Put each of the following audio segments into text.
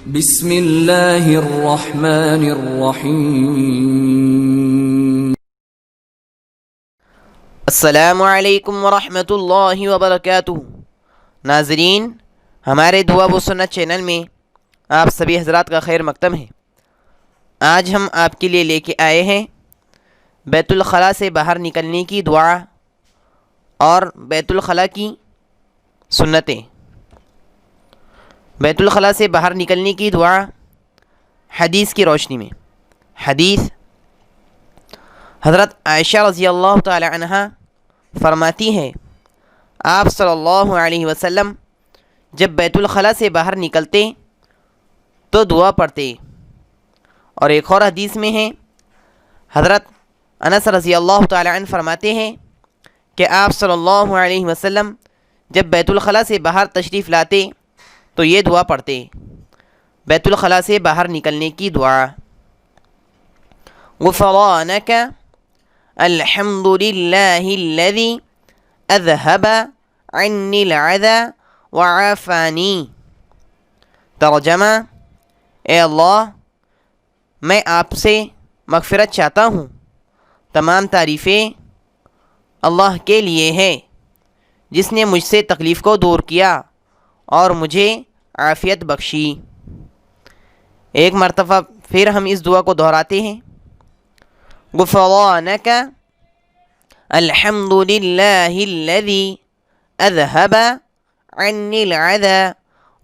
بسم اللہ الرحمن الرحیم۔ السلام علیکم ورحمۃ اللہ وبرکاتہ۔ ناظرین، ہمارے دعا و سنت چینل میں آپ سبھی حضرات کا خیر مقدم ہے۔ آج ہم آپ کے لیے لے کے آئے ہیں بیت الخلاء سے باہر نکلنے کی دعا اور بیت الخلاء کی سنتیں۔ بیت الخلاء سے باہر نکلنے کی دعا حدیث کی روشنی میں۔ حدیث حضرت عائشہ رضی اللہ تعالی عنہ فرماتی ہیں، آپ صلی اللہ علیہ وسلم جب بیت الخلاء سے باہر نکلتے تو دعا پڑھتے۔ اور ایک اور حدیث میں ہے، حضرت انس رضی اللہ تعالی عنہ فرماتے ہیں کہ آپ صلی اللہ علیہ وسلم جب بیت الخلاء سے باہر تشریف لاتے تو یہ دعا پڑھتے۔ بیت الخلاء سے باہر نکلنے کی دعا: غفرانک الحمد للہ الذی اذہب عنی العذی وعافانی۔ ترجمہ: اے اللہ، میں آپ سے مغفرت چاہتا ہوں، تمام تعریفیں اللہ کے لیے ہیں جس نے مجھ سے تکلیف کو دور کیا اور مجھے عافیت بخشی۔ ایک مرتبہ پھر ہم اس دعا کو دہراتے ہیں: غفرانک الحمد للہ الذی اذہب عنی العذی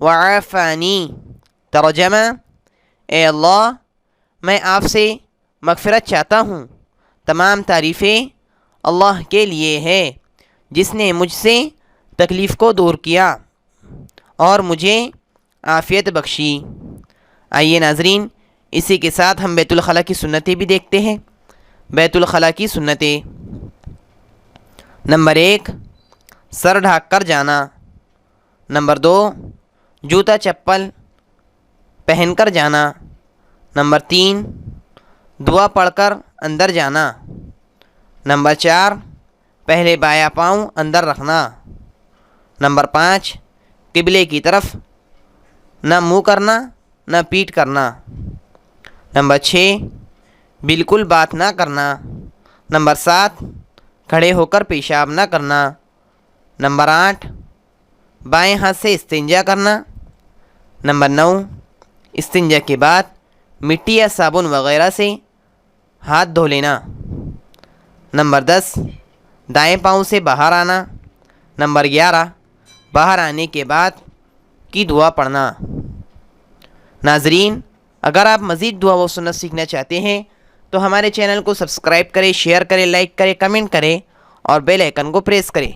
وعافانی۔ ترجمہ: اے اللہ، میں آپ سے مغفرت چاہتا ہوں، تمام تعریفیں اللہ کے لیے ہے جس نے مجھ سے تکلیف کو دور کیا اور مجھے عافیت بخشی۔ آئیے ناظرین، اسی کے ساتھ ہم بیت الخلاء کی سنتیں بھی دیکھتے ہیں۔ بیت الخلاء کی سنتیں: نمبر 1، سر ڈھانپ کر جانا۔ نمبر 2، جوتا چپل پہن کر جانا۔ نمبر 3، دعا پڑھ کر اندر جانا۔ نمبر 4، پہلے بایاں پاؤں اندر رکھنا۔ نمبر 5، قبلے کی طرف نہ منہ کرنا نہ پیٹھ کرنا۔ نمبر 6، بالکل بات نہ کرنا۔ نمبر 7، کھڑے ہو کر پیشاب نہ کرنا۔ نمبر 8، بائیں ہاتھ سے استنجا کرنا۔ نمبر 9، استنجا کے بعد مٹی یا صابن وغیرہ سے ہاتھ دھو لینا۔ نمبر 10، دائیں پاؤں سے باہر آنا۔ نمبر 11، باہر آنے کے بعد کی دعا پڑھنا۔ ناظرین، اگر آپ مزید دعا و سنت سیکھنا چاہتے ہیں تو ہمارے چینل کو سبسکرائب کریں، شیئر کریں، لائک کریں، کمنٹ کریں اور بیل آئیکن کو پریس کریں۔